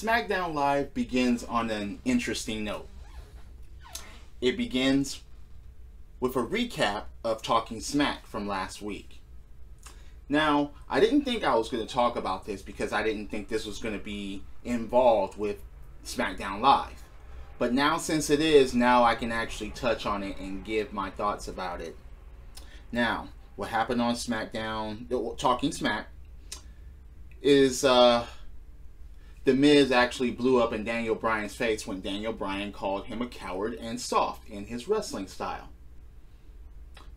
SmackDown Live begins on an interesting note. It begins with a recap of Talking Smack from last week. Now, I didn't think I was going to talk about this because I didn't think this was going to be involved with SmackDown Live. But now, since it is, now I can actually touch on it and give my thoughts about it. Now, what happened on SmackDown, Talking Smack, is The Miz actually blew up in Daniel Bryan's face when Daniel Bryan called him a coward and soft in his wrestling style.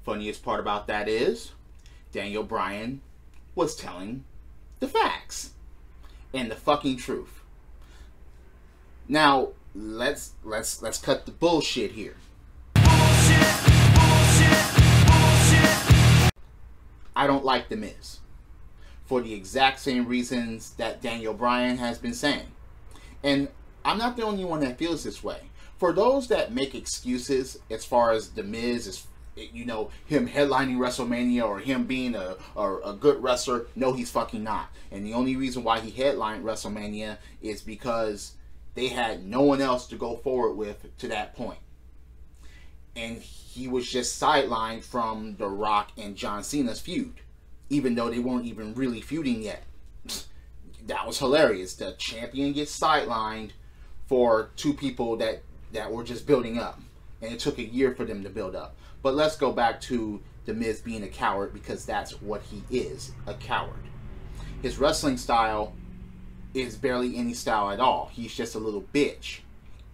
Funniest part about that is Daniel Bryan was telling the facts and the fucking truth. Now, let's cut the bullshit here. I don't like The Miz for the exact same reasons that Daniel Bryan has been saying. And I'm not the only one that feels this way. For those that make excuses as far as The Miz is, you know, him headlining WrestleMania or him being a good wrestler, no, he's fucking not. And the only reason why he headlined WrestleMania is because they had no one else to go forward with to that point. And he was just sidelined from The Rock and John Cena's feud, even though they weren't even really feuding yet. That was hilarious. The champion gets sidelined for two people that were just building up. And it took a year for them to build up. But let's go back to The Miz being a coward, because that's what he is, a coward. His wrestling style is barely any style at all. He's just a little bitch.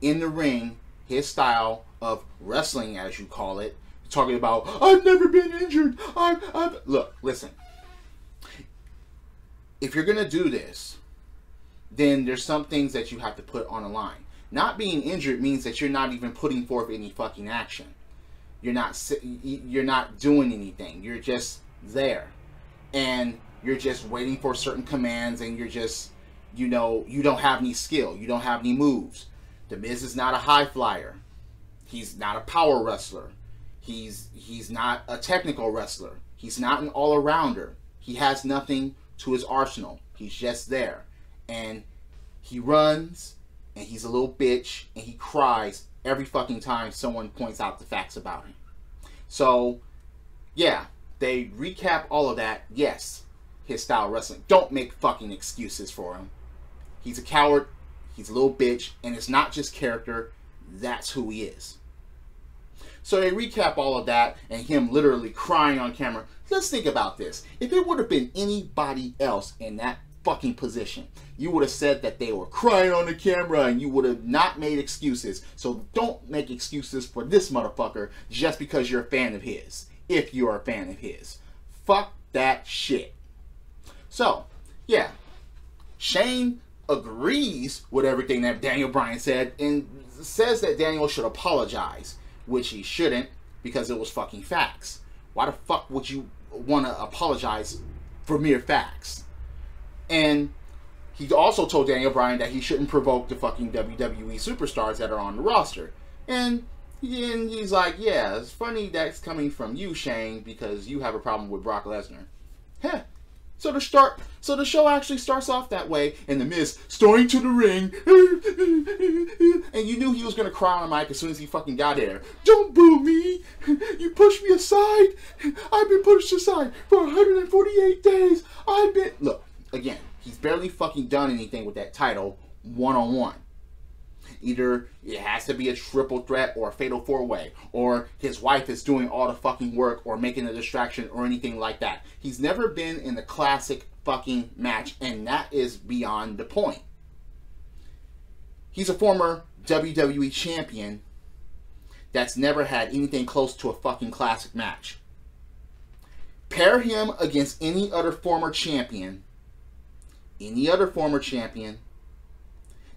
In the ring, his style of wrestling, as you call it, talking about, I've never been injured. Look, listen. If you're going to do this, then there's some things that you have to put on the line. Not being injured means that you're not even putting forth any fucking action. You're not doing anything. You're just there. And you're just waiting for certain commands, and you're just, you know, you don't have any skill. You don't have any moves. The Miz is not a high flyer. He's not a power wrestler. He's not a technical wrestler. He's not an all-arounder. He has nothing to his arsenal. He's just there. And he runs, and he's a little bitch, and he cries every fucking time someone points out the facts about him. So, yeah, they recap all of that. Yes, his style of wrestling. Don't make fucking excuses for him. He's a coward. He's a little bitch. And it's not just character. That's who he is. So they recap all of that and him literally crying on camera. Let's think about this. If it would have been anybody else in that fucking position, you would have said that they were crying on the camera and you would have not made excuses. So don't make excuses for this motherfucker just because you're a fan of his. If you're a fan of his. Fuck that shit. So, yeah. Shane agrees with everything that Daniel Bryan said and says that Daniel should apologize, which he shouldn't, because it was fucking facts. Why the fuck would you want to apologize for mere facts? And he also told Daniel Bryan that he shouldn't provoke the fucking WWE superstars that are on the roster. And he's like, yeah, it's funny that's coming from you, Shane, because you have a problem with Brock Lesnar. Heh. So the show actually starts off that way, and The Miz storming to the ring, and you knew he was gonna cry on the mic as soon as he fucking got there. Don't boo me! You pushed me aside. I've been pushed aside for 148 days. Look, again, he's barely fucking done anything with that title one-on-one. Either it has to be a triple threat or a fatal four-way, or his wife is doing all the fucking work or making a distraction or anything like that. He's never been in the classic fucking match, and that is beyond the point. He's a former WWE champion that's never had anything close to a fucking classic match. Pair him against any other former champion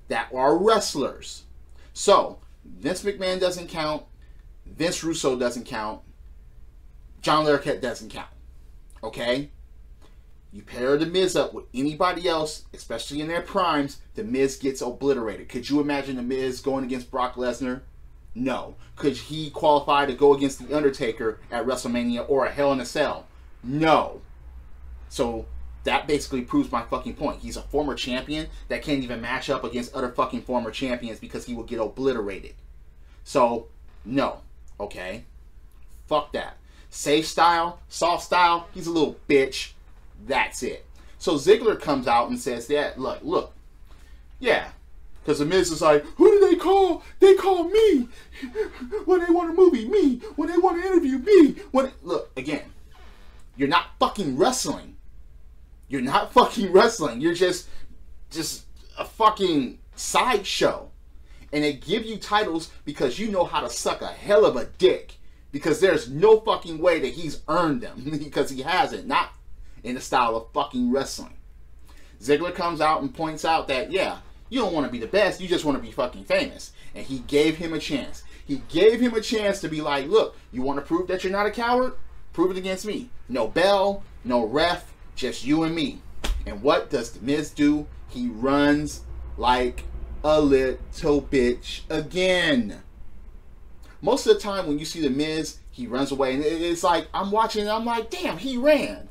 that are wrestlers. So, Vince McMahon doesn't count. Vince Russo doesn't count. John Larroquette doesn't count. Okay? You pair The Miz up with anybody else, especially in their primes, The Miz gets obliterated. Could you imagine The Miz going against Brock Lesnar? No. Could he qualify to go against The Undertaker at WrestleMania or a Hell in a Cell? No. So, That basically proves my fucking point. He's a former champion that can't even match up against other fucking former champions because he will get obliterated. So, no. Okay? Fuck that. Safe style, soft style, he's a little bitch. That's it. So Ziggler comes out and says, yeah, look. Yeah. Because the Miz is like, who do they call? They call me. When they want a movie, me. When they want to interview, me. Look, again, you're not fucking wrestling. You're not fucking wrestling. You're just a fucking sideshow. And they give you titles because you know how to suck a hell of a dick. Because there's no fucking way that he's earned them. Because he hasn't. Not in the style of fucking wrestling. Ziggler comes out and points out that, yeah, you don't want to be the best. You just want to be fucking famous. And he gave him a chance. He gave him a chance to be like, look, you want to prove that you're not a coward? Prove it against me. No bell, no ref, just you and me. And what does the Miz do? He runs like a little bitch again. Most of the time when you see the Miz, he runs away. And it's like, I'm watching and I'm like, damn, he ran.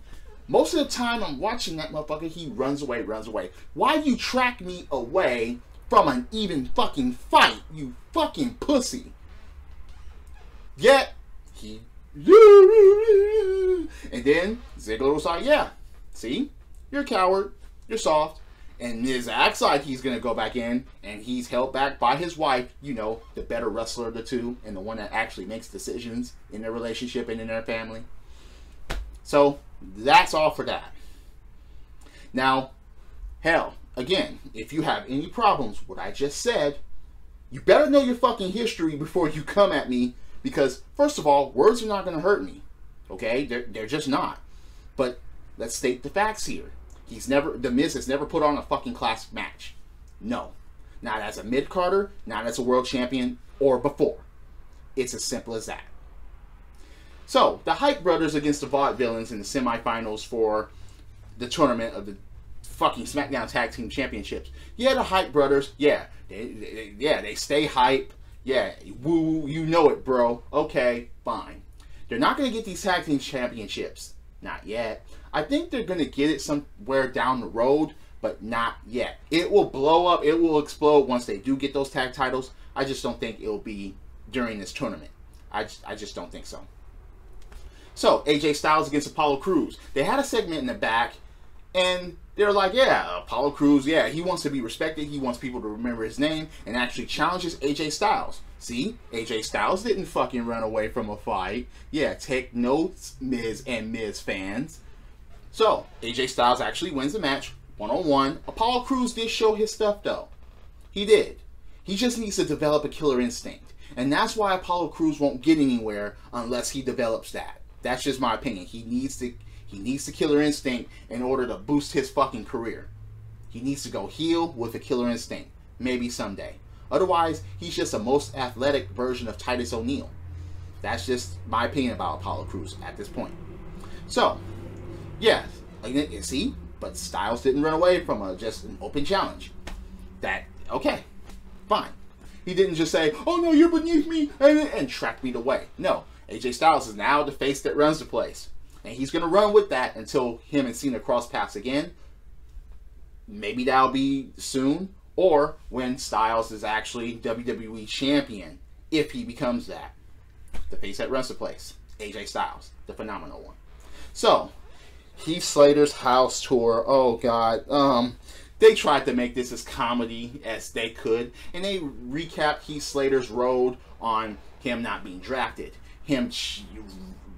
Most of the time I'm watching that motherfucker, he runs away. Why do you track me away from an even fucking fight, you fucking pussy? Yet, he... And then Ziggler was like, yeah, see? You're a coward. You're soft. And Miz acts like he's going to go back in, and he's held back by his wife, you know, the better wrestler of the two, and the one that actually makes decisions in their relationship and in their family. So, that's all for that. Now, hell, again, if you have any problems with what I just said, you better know your fucking history before you come at me, because, first of all, words are not going to hurt me. Okay? They're just not. But let's state the facts here. The Miz has never put on a fucking classic match. No. Not as a mid-carder, not as a world champion, or before. It's as simple as that. So, the Hype Brothers against the Vaudevillains in the semifinals for the tournament of the fucking SmackDown Tag Team Championships. Yeah, the Hype Brothers, yeah. They stay hype. Yeah, woo, you know it, bro. Okay, fine. They're not going to get these Tag Team Championships. Not yet. I think they're going to get it somewhere down the road, but not yet. It will blow up. It will explode once they do get those tag titles. I just don't think it'll be during this tournament. I just don't think so. So, AJ Styles against Apollo Crews. They had a segment in the back, and they're like, yeah, Apollo Crews, yeah, he wants to be respected. He wants people to remember his name, and actually challenges AJ Styles. See, AJ Styles didn't fucking run away from a fight. Yeah, take notes, Miz and Miz fans. So, AJ Styles actually wins the match, one-on-one. Apollo Crews did show his stuff, though. He did. He just needs to develop a killer instinct. And that's why Apollo Crews won't get anywhere unless he develops that. That's just my opinion. He needs the killer instinct in order to boost his fucking career. He needs to go heel with a killer instinct. Maybe someday. Otherwise, he's just a most athletic version of Titus O'Neil. That's just my opinion about Apollo Crews at this point. So, yeah, see? But Styles didn't run away from just an open challenge. Okay, fine. He didn't just say, oh no, you're beneath me, and track me away. No, AJ Styles is now the face that runs the place. And he's going to run with that until him and Cena cross paths again. Maybe that'll be soon. Or when Styles is actually WWE Champion. If he becomes that. The face that runs the place. AJ Styles. The phenomenal one. So, Heath Slater's house tour. Oh, God. They tried to make this as comedy as they could. And they recapped Heath Slater's road on him not being drafted. Him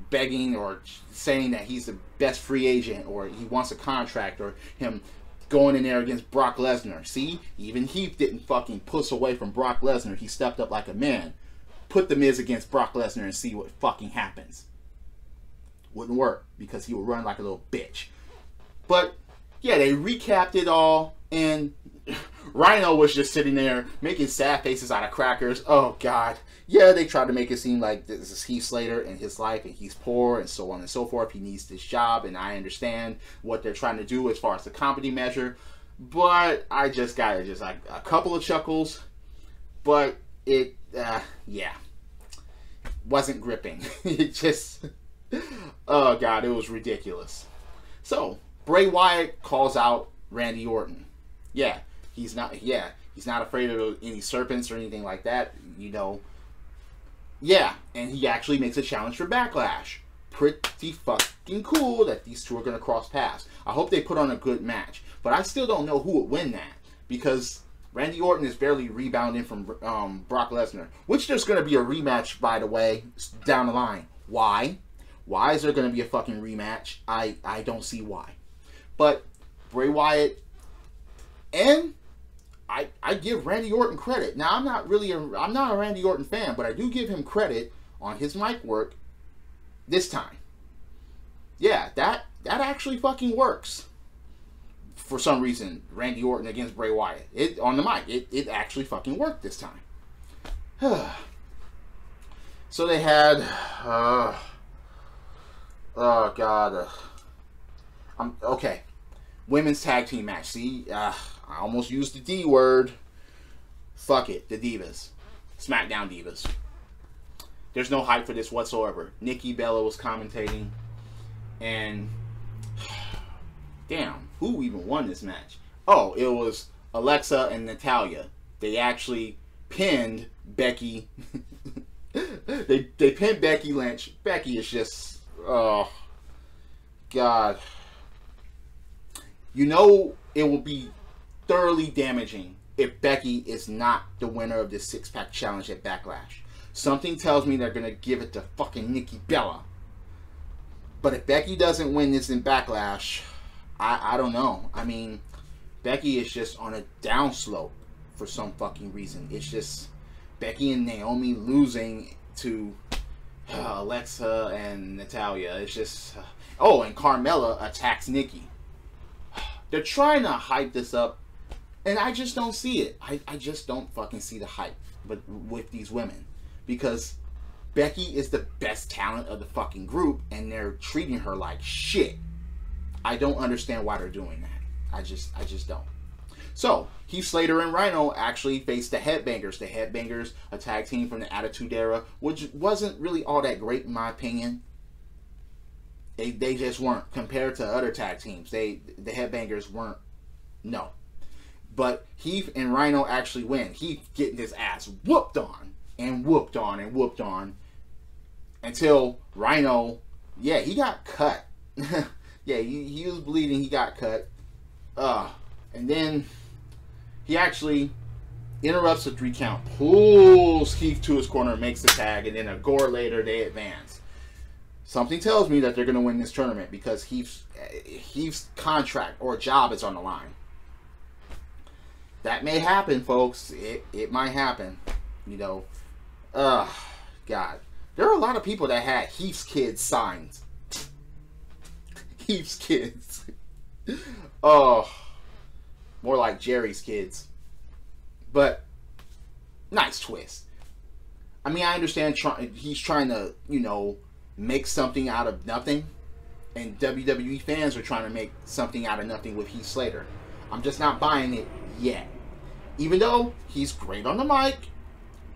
begging or saying that he's the best free agent, or he wants a contract, or him going in there against Brock Lesnar. See, even Heath didn't fucking push away from Brock Lesnar. He stepped up like a man. Put the Miz against Brock Lesnar and see what fucking happens. Wouldn't work because he would run like a little bitch. But yeah, they recapped it all, and Rhino was just sitting there making sad faces out of crackers. Oh God. Yeah, they tried to make it seem like this is Heath Slater and his life, and he's poor, and so on and so forth. He needs this job, and I understand what they're trying to do as far as the comedy measure. But I just got like a couple of chuckles. But it, yeah, wasn't gripping. It just, oh God, it was ridiculous. So, Bray Wyatt calls out Randy Orton. Yeah, he's not afraid of any serpents or anything like that, you know. Yeah, and he actually makes a challenge for Backlash. Pretty fucking cool that these two are going to cross paths. I hope they put on a good match. But I still don't know who would win that. Because Randy Orton is barely rebounding from Brock Lesnar. Which there's going to be a rematch, by the way, down the line. Why? Why is there going to be a fucking rematch? I don't see why. But Bray Wyatt, and I give Randy Orton credit. Now, I'm not a Randy Orton fan, but I do give him credit on his mic work this time. Yeah, that actually fucking works. For some reason, Randy Orton against Bray Wyatt. On the mic, it actually fucking worked this time. So they had, oh god, okay, women's tag team match. See, I almost used the D word. Fuck it, the Divas, SmackDown Divas. There's no hype for this whatsoever. Nikki Bella was commentating, and damn, who even won this match? Oh, it was Alexa and Natalya. They actually pinned Becky. they pinned Becky Lynch. Becky is just, oh god. You know it will be thoroughly damaging if Becky is not the winner of this six-pack challenge at Backlash. Something tells me they're going to give it to fucking Nikki Bella. But if Becky doesn't win this in Backlash, I don't know. I mean, Becky is just on a downslope for some fucking reason. It's just Becky and Naomi losing to Alexa and Natalya. It's just... oh, and Carmella attacks Nikki. They're trying to hype this up, and I just don't see it. I just don't fucking see the hype with these women. Because Becky is the best talent of the fucking group, and they're treating her like shit. I don't understand why they're doing that. I just don't. So, Heath Slater and Rhino actually faced the Headbangers. The Headbangers, a tag team from the Attitude Era, which wasn't really all that great in my opinion. They just weren't compared to other tag teams. The Headbangers weren't. No. But Heath and Rhino actually win. Heath getting his ass whooped on. And whooped on and whooped on. Until Rhino, yeah, he got cut. Yeah, he was bleeding. He got cut. And then he actually interrupts the 3 count. Pulls Heath to his corner. Makes the tag. And then a gore later, they advance. Something tells me that they're going to win this tournament because Heath's contract or job is on the line. That may happen, folks. It might happen. You know. God. There are a lot of people that had Heath's kids signed. Heath's kids. Oh. More like Jerry's kids. But, nice twist. I mean, I understand he's trying to, you know, make something out of nothing. And WWE fans are trying to make something out of nothing with Heath Slater. I'm just not buying it yet. Even though he's great on the mic,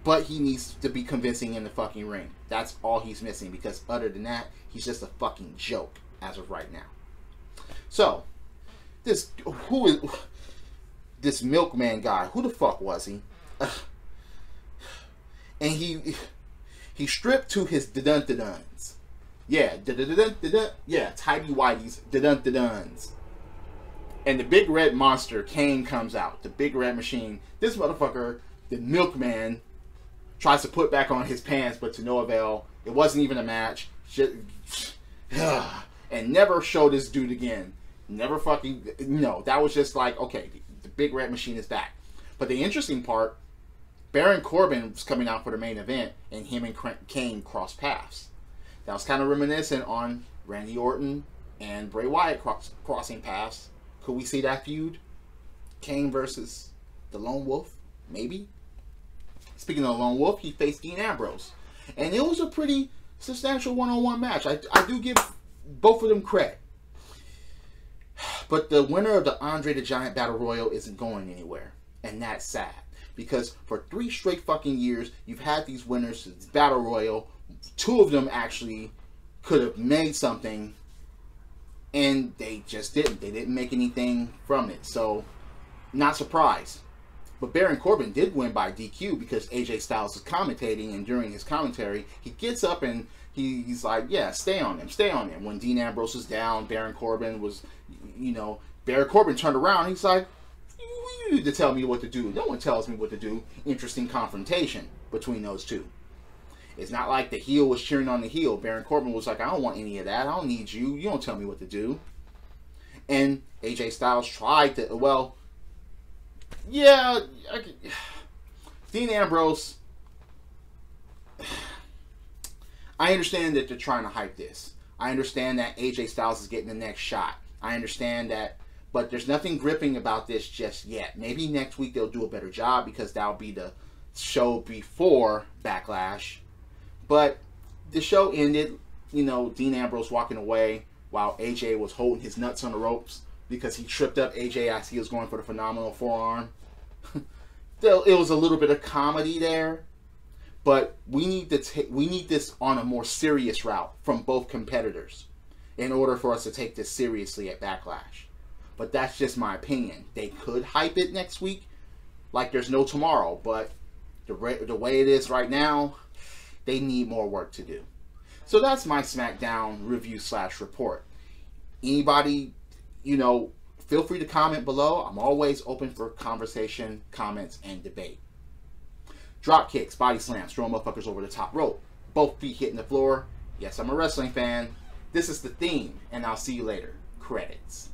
but he needs to be convincing in the fucking ring. That's all he's missing, because other than that, he's just a fucking joke as of right now. So, this milkman guy, who the fuck was he? And he stripped to his dun-dun-duns. Yeah, dun-dun-dun-dun-dun. Yeah, tidy whities, dun-dun-dun-duns. And the big red monster, Kane, comes out. The big red machine. This motherfucker, the milkman, tries to put back on his pants, but to no avail. It wasn't even a match. And never showed this dude again. Never fucking... No, that was just like, okay, the big red machine is back. But the interesting part, Baron Corbin was coming out for the main event, and him and Kane crossed paths. That was kind of reminiscent on Randy Orton and Bray Wyatt crossing paths. Could we see that feud? Kane versus the Lone Wolf? Maybe. Speaking of the Lone Wolf, he faced Dean Ambrose. And it was a pretty substantial one-on-one match. I do give both of them credit. But the winner of the Andre the Giant Battle Royal isn't going anywhere. And that's sad. Because for 3 straight fucking years, you've had these winners of the Battle Royal. 2 of them actually could have made something. And they just didn't. They didn't make anything from it. So, not surprised. But Baron Corbin did win by DQ because AJ Styles is commentating, and during his commentary, he gets up and he's like, yeah, stay on him, stay on him. When Dean Ambrose was down, Baron Corbin was, Baron Corbin turned around, he's like, you need to tell me what to do. No one tells me what to do. Interesting confrontation between those two. It's not like the heel was cheering on the heel. Baron Corbin was like, I don't want any of that. I don't need you. You don't tell me what to do. And AJ Styles tried to, well, yeah, Dean Ambrose, I understand that they're trying to hype this. I understand that AJ Styles is getting the next shot. I understand that, but there's nothing gripping about this just yet. Maybe next week they'll do a better job because that'll be the show before Backlash. But the show ended, Dean Ambrose walking away while AJ was holding his nuts on the ropes because he tripped up AJ as he was going for the phenomenal forearm. It was a little bit of comedy there, but we need this on a more serious route from both competitors in order for us to take this seriously at Backlash. But that's just my opinion. They could hype it next week like there's no tomorrow, but the way it is right now, they need more work to do. So that's my SmackDown review / report. Anybody, feel free to comment below. I'm always open for conversation, comments, and debate. Drop kicks, body slams, throwing motherfuckers over the top rope. Both feet hitting the floor. Yes, I'm a wrestling fan. This is the theme, and I'll see you later. Credits.